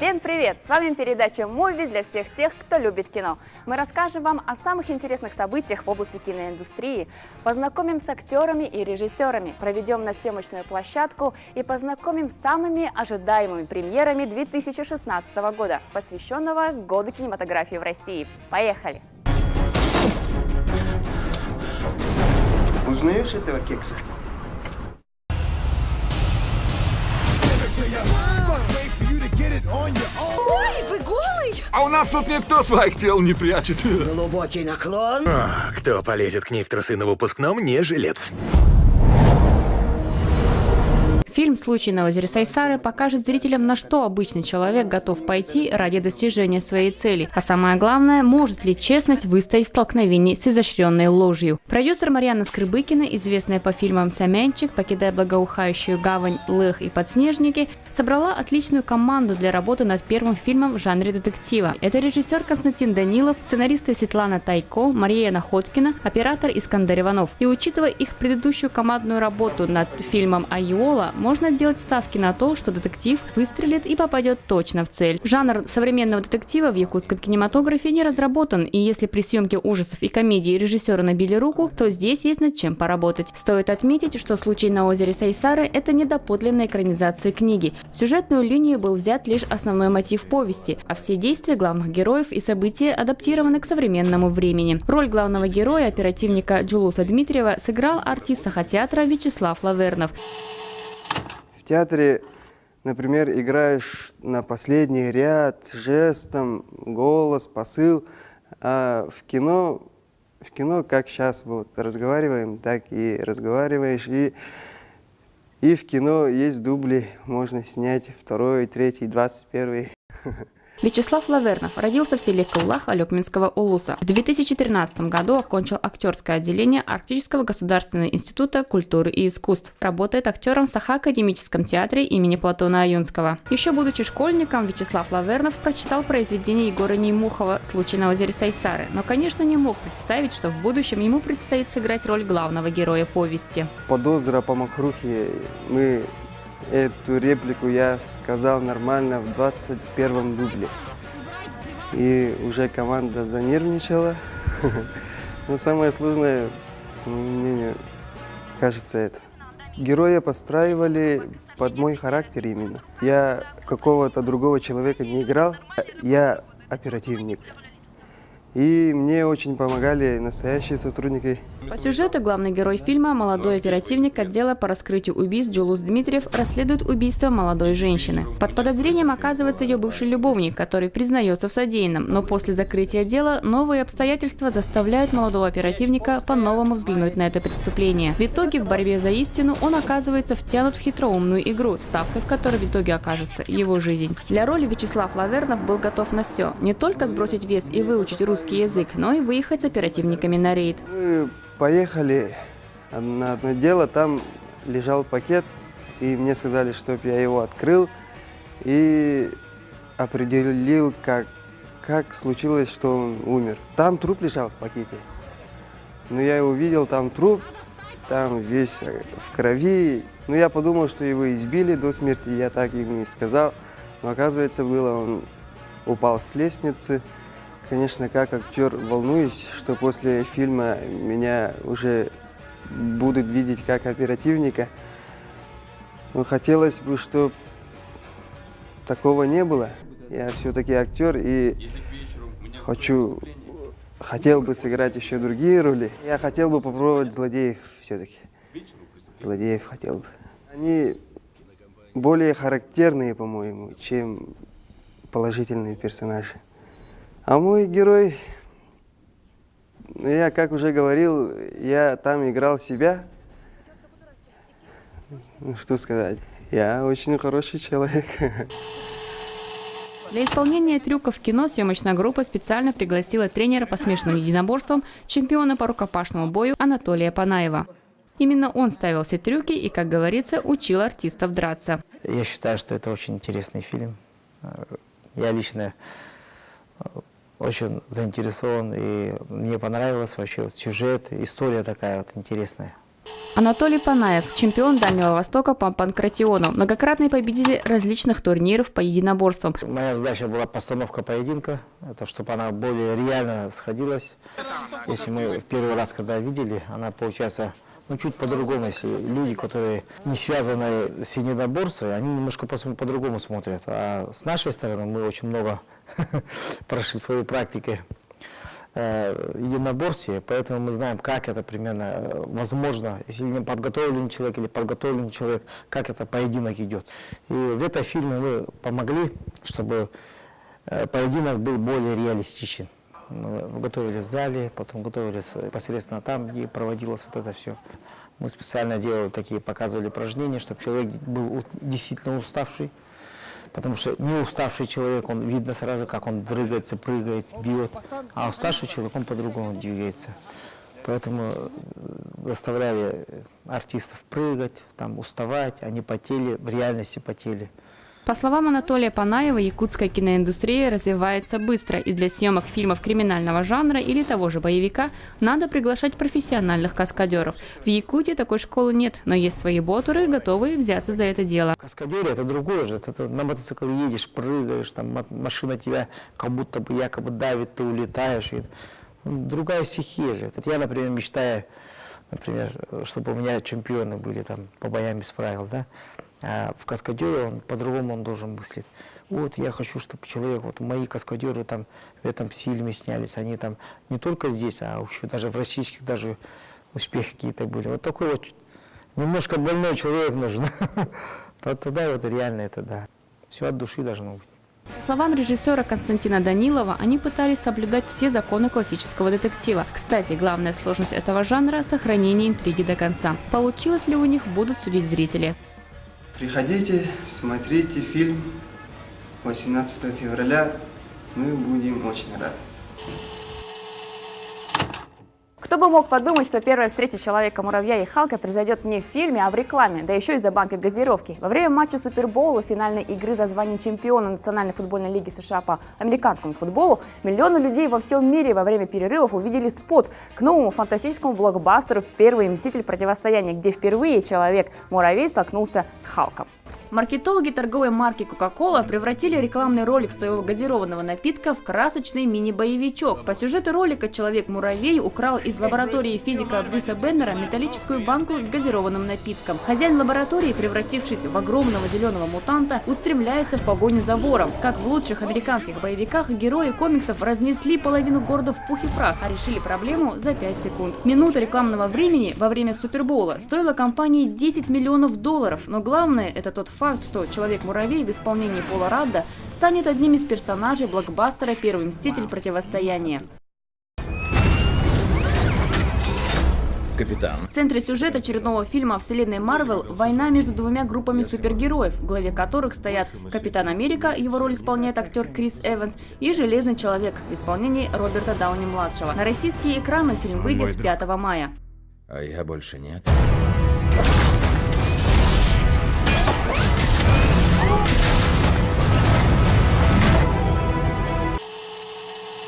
Всем привет! С вами передача «Муви» для всех тех, кто любит кино. Мы расскажем вам о самых интересных событиях в области киноиндустрии, познакомим с актерами и режиссерами, проведем на съемочную площадку и познакомим с самыми ожидаемыми премьерами 2016 года, посвященного Году кинематографии в России. Поехали! Узнаешь этого кекса? Ой, вы голый? А у нас тут никто своих тел не прячет. Глубокий наклон. Кто полезет к ней в трусы на выпускном, не жилец. Фильм «Случай на озере Сайсары» покажет зрителям, на что обычный человек готов пойти ради достижения своей цели. А самое главное, может ли честность выстоять в столкновении с изощренной ложью. Продюсер Марьяна Скрыбыкина, известная по фильмам «Самянчик», «Покидая благоухающую гавань», «Лых» и «Подснежники», собрала отличную команду для работы над первым фильмом в жанре детектива. Это режиссер Константин Данилов, сценаристы Светлана Тайко, Мария Находкина, оператор Искандер Иванов. И учитывая их предыдущую командную работу над фильмом «Айола», можно делать ставки на то, что детектив выстрелит и попадет точно в цель. Жанр современного детектива в якутском кинематографе не разработан, и если при съемке ужасов и комедии режиссеры набили руку, то здесь есть над чем поработать. Стоит отметить, что «Случай на озере Сайсары» — это не доподлинная экранизация книги. В сюжетную линию был взят лишь основной мотив повести, а все действия главных героев и события адаптированы к современному времени. Роль главного героя, оперативника Джулуса Дмитриева, сыграл артист Сахатеатра Вячеслав Лавернов. В театре, например, играешь на последний ряд, жестом, голос, посыл, а в кино, как сейчас вот разговариваем, так и разговариваешь, и в кино есть дубли, можно снять 2-й, 3-й, 21-й. Вячеслав Лавернов родился в селе Кыллах Алёкминского улуса. В 2013 году окончил актерское отделение Арктического государственного института культуры и искусств. Работает актером в Саха-академическом театре имени Платона Аюнского. Еще будучи школьником, Вячеслав Лавернов прочитал произведение Егора Неймухова «Случай на озере Сайсары», но, конечно, не мог представить, что в будущем ему предстоит сыграть роль главного героя повести. «Подозра по мокрухе». Эту реплику я сказал нормально в 21-м дубле. И уже команда занервничала. Но самое сложное, мне кажется, это. Героя подстраивали под мой характер именно. Я какого-то другого человека не играл, я оперативник. И мне очень помогали настоящие сотрудники. По сюжету главный герой фильма, молодой оперативник отдела по раскрытию убийств Джулус Дмитриев, расследует убийство молодой женщины. Под подозрением оказывается ее бывший любовник, который признается в содеянном, но после закрытия дела новые обстоятельства заставляют молодого оперативника по-новому взглянуть на это преступление. В итоге в борьбе за истину он оказывается втянут в хитроумную игру, ставкой в которой в итоге окажется его жизнь. Для роли Вячеслав Лавернов был готов на все. Не только сбросить вес и выучить русский язык, но и выехать с оперативниками на рейд. Мы поехали на одно дело, там лежал пакет, и мне сказали, чтобы я его открыл и определил, как случилось, что он умер. Там труп лежал в пакете, но я увидел там труп, там весь в крови. Но я подумал, что его избили до смерти, я так ему и сказал, но оказывается он упал с лестницы. Конечно, как актер волнуюсь, что после фильма меня уже будут видеть как оперативника. Но хотелось бы, чтобы такого не было. Я все-таки актер и хотел бы сыграть еще другие роли. Я хотел бы попробовать злодеев все-таки. Злодеев хотел бы. Они более характерные, по-моему, чем положительные персонажи. А мой герой, я, как уже говорил, я там играл себя. Ну, что сказать, я очень хороший человек. Для исполнения трюков в кино съемочная группа специально пригласила тренера по смешанным единоборствам, чемпиона по рукопашному бою Анатолия Панаева. Именно он ставил все трюки и, как говорится, учил артистов драться. Я считаю, что это очень интересный фильм. Я лично очень заинтересован, и мне понравилось вообще сюжет, история такая вот интересная. Анатолий Панаев, чемпион Дальнего Востока по панкратиону, многократный победитель различных турниров по единоборствам. Моя задача была постановка поединка, это чтобы она более реально сходилась. Если мы в первый раз, когда видели, она получается чуть по-другому. Если люди, которые не связаны с единоборством, они немножко по-другому смотрят. А с нашей стороны мы очень много прошли своей практики единоборстве, поэтому мы знаем, как это примерно возможно, если не подготовленный человек или подготовленный человек, как это поединок идет. И в этом фильме мы помогли, чтобы поединок был более реалистичен. Мы готовились в зале, потом готовились непосредственно там, где проводилось вот это все. Мы специально делали такие, показывали упражнения, чтобы человек был действительно уставший. Потому что не уставший человек, он видно сразу, как он дрыгается, прыгает, бьет. А уставший человек, он по-другому двигается. Поэтому заставляли артистов прыгать, там, уставать, они потели, в реальности потели. По словам Анатолия Панаева, якутская киноиндустрия развивается быстро, и для съемок фильмов криминального жанра или того же боевика надо приглашать профессиональных каскадеров. В Якутии такой школы нет, но есть свои ботуры, готовые взяться за это дело. Каскадеры — это другое же. Это на мотоцикле едешь, прыгаешь, там машина тебя как будто бы якобы давит, ты улетаешь. Другая стихия же. Я, например, мечтаю, чтобы у меня чемпионы были там по боям без правил, да? А в каскадере он по-другому должен мыслить. Вот я хочу, чтобы человек, вот мои каскадеры там в этом фильме снялись, они там не только здесь, а еще даже в российских даже успехи какие-то были. Вот такой вот немножко больной человек нужен. Тогда вот реально это да. Все от души должно быть. По словам режиссера Константина Данилова, они пытались соблюдать все законы классического детектива. Кстати, главная сложность этого жанра – сохранение интриги до конца. Получилось ли у них, будут судить зрители. Приходите, смотрите фильм 18 февраля. Мы будем очень рады. Кто бы мог подумать, что первая встреча Человека-муравья и Халка произойдет не в фильме, а в рекламе, да еще и за банкой газировки. Во время матча Супербоула, финальной игры за звание чемпиона Национальной футбольной лиги США по американскому футболу, миллионы людей во всем мире во время перерывов увидели спот к новому фантастическому блокбастеру «Первый мститель противостояния», где впервые Человек-муравей столкнулся с Халком. Маркетологи торговой марки Coca-Cola превратили рекламный ролик своего газированного напитка в красочный мини-боевичок. По сюжету ролика Человек-муравей украл из лаборатории физика Брюса Беннера металлическую банку с газированным напитком. Хозяин лаборатории, превратившись в огромного зеленого мутанта, устремляется в погоню за вором. Как в лучших американских боевиках, герои комиксов разнесли половину города в пух и прах, а решили проблему за 5 секунд. Минута рекламного времени во время Супербоула стоила компании $10 миллионов, но главное – это тот факт, что Человек-муравей в исполнении Пола Радда станет одним из персонажей блокбастера «Первый мститель противостояния». Капитан. В центре сюжета очередного фильма о вселенной Марвел – война между двумя группами супергероев, в главе которых стоят Капитан Америка, его роль исполняет актер Крис Эванс, и Железный Человек в исполнении Роберта Дауни-младшего. На российские экраны фильм выйдет 5 мая. А я больше нет.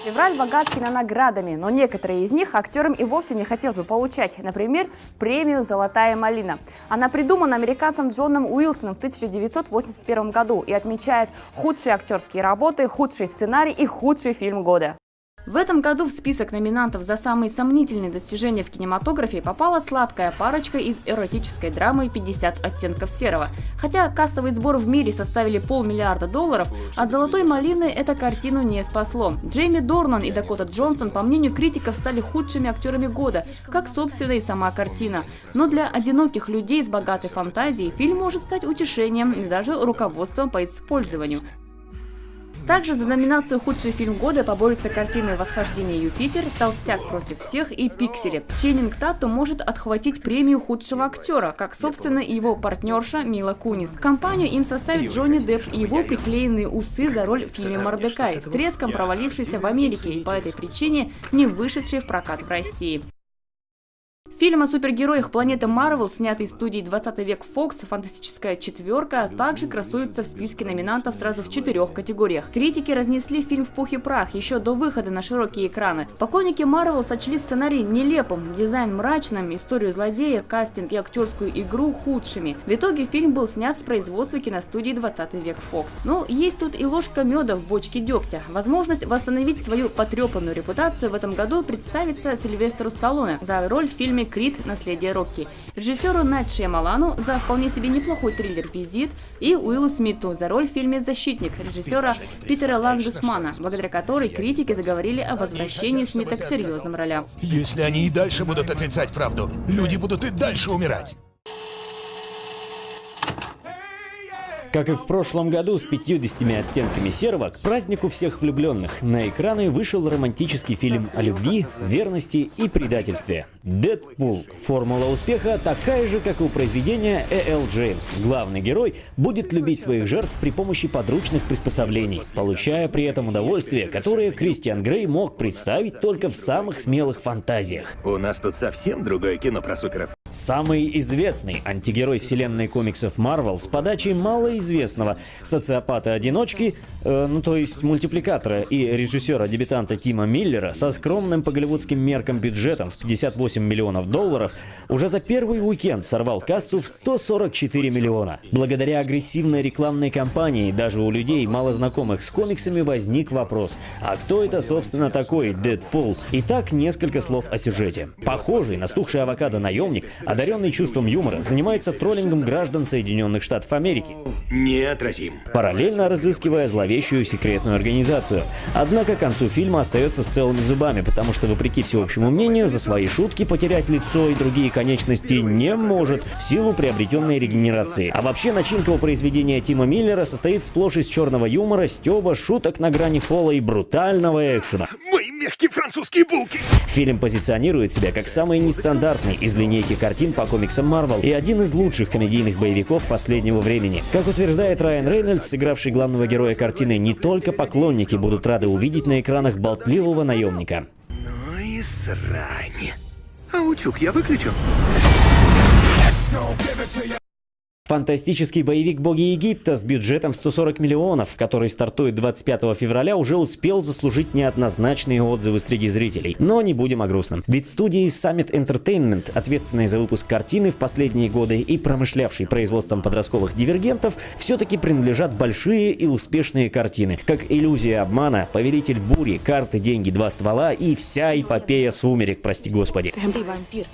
Февраль богат кинонаградами, но некоторые из них актерам и вовсе не хотелось бы получать. Например, премию «Золотая малина». Она придумана американцем Джоном Уилсоном в 1981 году и отмечает худшие актерские работы, худший сценарий и худший фильм года. В этом году в список номинантов за самые сомнительные достижения в кинематографе попала сладкая парочка из эротической драмы «50 оттенков серого». Хотя кассовый сбор в мире составили $500 миллиарда, от «Золотой малины» эту картину не спасло. Джейми Дорнан и Дакота Джонсон, по мнению критиков, стали худшими актерами года, как, собственно, и сама картина. Но для одиноких людей с богатой фантазией фильм может стать утешением и даже руководством по использованию. Также за номинацию «Худший фильм года» поборются картины «Восхождение Юпитер», «Толстяк против всех» и «Пиксели». Ченнинг Татум может отхватить премию худшего актера, как, собственно, и его партнерша Мила Кунис. Компанию им составит Джонни Депп и его приклеенные усы за роль в фильме «Мордекай», с треском провалившийся в Америке и по этой причине не вышедший в прокат в России. Фильм о супергероях планеты Марвел, снятый студией 20 век Fox, «Фантастическая четверка», также красуется в списке номинантов сразу в 4 категориях. Критики разнесли фильм в пух и прах еще до выхода на широкие экраны. Поклонники Марвел сочли сценарий нелепым, дизайн мрачным, историю злодея, кастинг и актерскую игру худшими. В итоге фильм был снят с производства киностудии 20 век Fox. Но есть тут и ложка меда в бочке дегтя. Возможность восстановить свою потрепанную репутацию в этом году представится Сильвестру Сталлоне за роль в фильме «Крид. Наследие Рокки», режиссеру Найт Шьямалану за вполне себе неплохой триллер «Визит» и Уиллу Смиту за роль в фильме «Защитник» режиссера Питера Лангусмана, благодаря которой критики заговорили о возвращении Смита к серьезным ролям. Если они и дальше будут отрицать правду, люди будут и дальше умирать. Как и в прошлом году с 50 оттенками серого, к празднику всех влюбленных на экраны вышел романтический фильм о любви, верности и предательстве. «Дэдпул». Формула успеха такая же, как и у произведения Э.Л. Джеймс. Главный герой будет любить своих жертв при помощи подручных приспособлений, получая при этом удовольствие, которое Кристиан Грей мог представить только в самых смелых фантазиях. У нас тут совсем другое кино про суперов. Самый известный антигерой вселенной комиксов Marvel с подачи малоизвестного социопата-одиночки, то есть мультипликатора и режиссера-дебютанта Тима Миллера со скромным по голливудским меркам бюджетом в $58 миллионов, уже за первый уикенд сорвал кассу в 144 миллиона. Благодаря агрессивной рекламной кампании даже у людей, мало знакомых с комиксами, возник вопрос: а кто это, собственно, такой Дэдпул? Итак, несколько слов о сюжете. Похожий на стухший авокадо-наемник, одаренный чувством юмора, занимается троллингом граждан Соединенных Штатов Америки, Неотразим. параллельно разыскивая зловещую секретную организацию. Однако к концу фильма остается с целыми зубами, потому что, вопреки всеобщему мнению, за свои шутки потерять лицо и другие конечности не может в силу приобретенной регенерации. А вообще начинка у произведения Тима Миллера состоит сплошь из черного юмора, стёба, шуток на грани фола и брутального экшена. Мои мягкие французские булки. Фильм позиционирует себя как самый нестандартный из линейки картин по комиксам Marvel и один из лучших комедийных боевиков последнего времени. Как утверждает Райан Рейнольдс, сыгравший главного героя картины, не только поклонники будут рады увидеть на экранах болтливого наемника. Ну и срань. А утюг я выключу? Фантастический боевик «Боги Египта» с бюджетом в 140 миллионов, который стартует 25 февраля, уже успел заслужить неоднозначные отзывы среди зрителей. Но не будем о грустном. Ведь студии Summit Entertainment, ответственной за выпуск картины в последние годы и промышлявшей производством подростковых дивергентов, все-таки принадлежат большие и успешные картины, как «Иллюзия обмана», «Повелитель бури», «Карты, деньги, два ствола» и вся эпопея «Сумерек», прости господи. Ты вампир.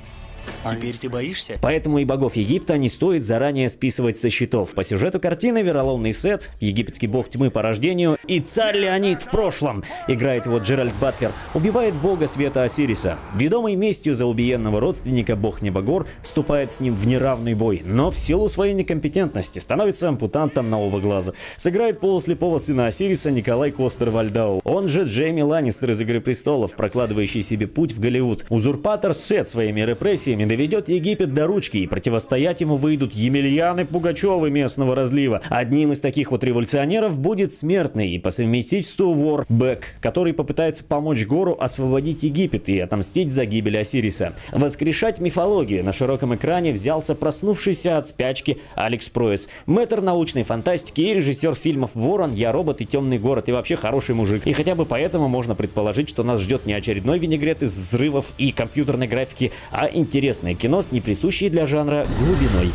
Теперь ты боишься? Поэтому и богов Египта не стоит заранее списывать со счетов. По сюжету картины вероломный Сет, египетский бог тьмы по рождению, и царь Леонид в прошлом, играет его Джеральд Батлер, убивает бога света Осириса. Ведомый местью за убиенного родственника, бог Небогор вступает с ним в неравный бой, но в силу своей некомпетентности становится ампутантом на оба глаза. Сыграет полуслепого сына Осириса Николай Костер-Вальдау, он же Джейми Ланнистер из «Игры престолов», прокладывающий себе путь в Голливуд. Узурпатор Сет своими репрессиями доведет Египет до ручки, и противостоять ему выйдут Емельяны Пугачевы местного разлива. Одним из таких вот революционеров будет смертный и по совместительству вор Бек, который попытается помочь Гору освободить Египет и отомстить за гибель Осириса. Воскрешать мифологию на широком экране взялся проснувшийся от спячки Алекс Проэс, мэтр научной фантастики и режиссер фильмов «Ворон», «Я робот» и «Темный город», и вообще хороший мужик. И хотя бы поэтому можно предположить, что нас ждет не очередной винегрет из взрывов и компьютерной графики, а интересное кино с неприсущей для жанра глубиной.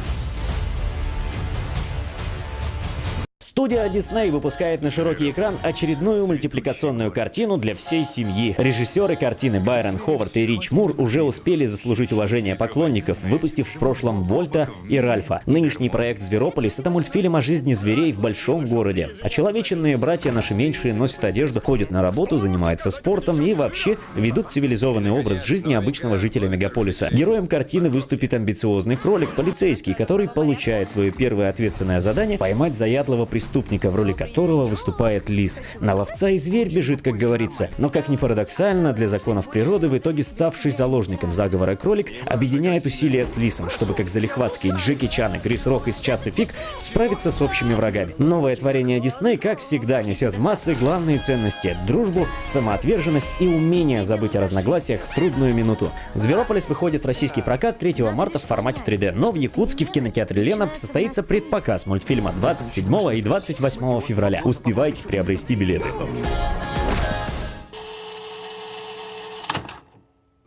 Студия Disney выпускает на широкий экран очередную мультипликационную картину для всей семьи. Режиссеры картины Байрон Ховард и Рич Мур уже успели заслужить уважение поклонников, выпустив в прошлом Вольта и Ральфа. Нынешний проект «Зверополис» — это мультфильм о жизни зверей в большом городе. Очеловеченные братья наши меньшие носят одежду, ходят на работу, занимаются спортом и вообще ведут цивилизованный образ жизни обычного жителя мегаполиса. Героем картины выступит амбициозный кролик-полицейский, который получает свое первое ответственное задание — поймать заядлого преступника преступника, в роли которого выступает лис. На ловца и зверь бежит, как говорится. Но, как ни парадоксально, для законов природы в итоге ставший заложником заговора кролик объединяет усилия с лисом, чтобы как залихватские Джеки Чан и Крис Рок из «Часа пик» справиться с общими врагами. Новое творение Дисней, как всегда, несет в массы главные ценности – дружбу, самоотверженность и умение забыть о разногласиях в трудную минуту. «Зверополис» выходит в российский прокат 3 марта в формате 3D, но в Якутске в кинотеатре «Лена» состоится предпоказ мультфильма 27 и 28 февраля. Успевайте приобрести билеты.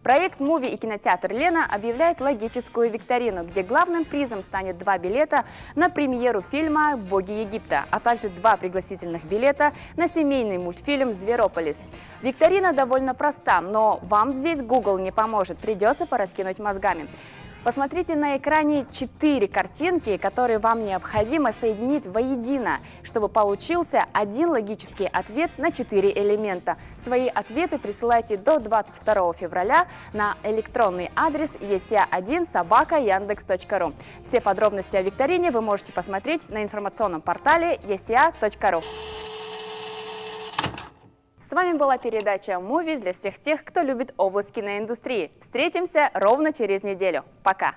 Проект «Муви» и кинотеатр «Лена» объявляет логическую викторину, где главным призом станет 2 билета на премьеру фильма «Боги Египта», а также 2 пригласительных билета на семейный мультфильм «Зверополис». Викторина довольно проста, но вам здесь Google не поможет, придется пораскинуть мозгами. Посмотрите на экране 4 картинки, которые вам необходимо соединить воедино, чтобы получился один логический ответ на 4 элемента. Свои ответы присылайте до 22 февраля на электронный адрес esia1@yandex.ru. Все подробности о викторине вы можете посмотреть на информационном портале esia.ru. С вами была передача «Муви» для всех тех, кто любит область киноиндустрии. Встретимся ровно через неделю. Пока!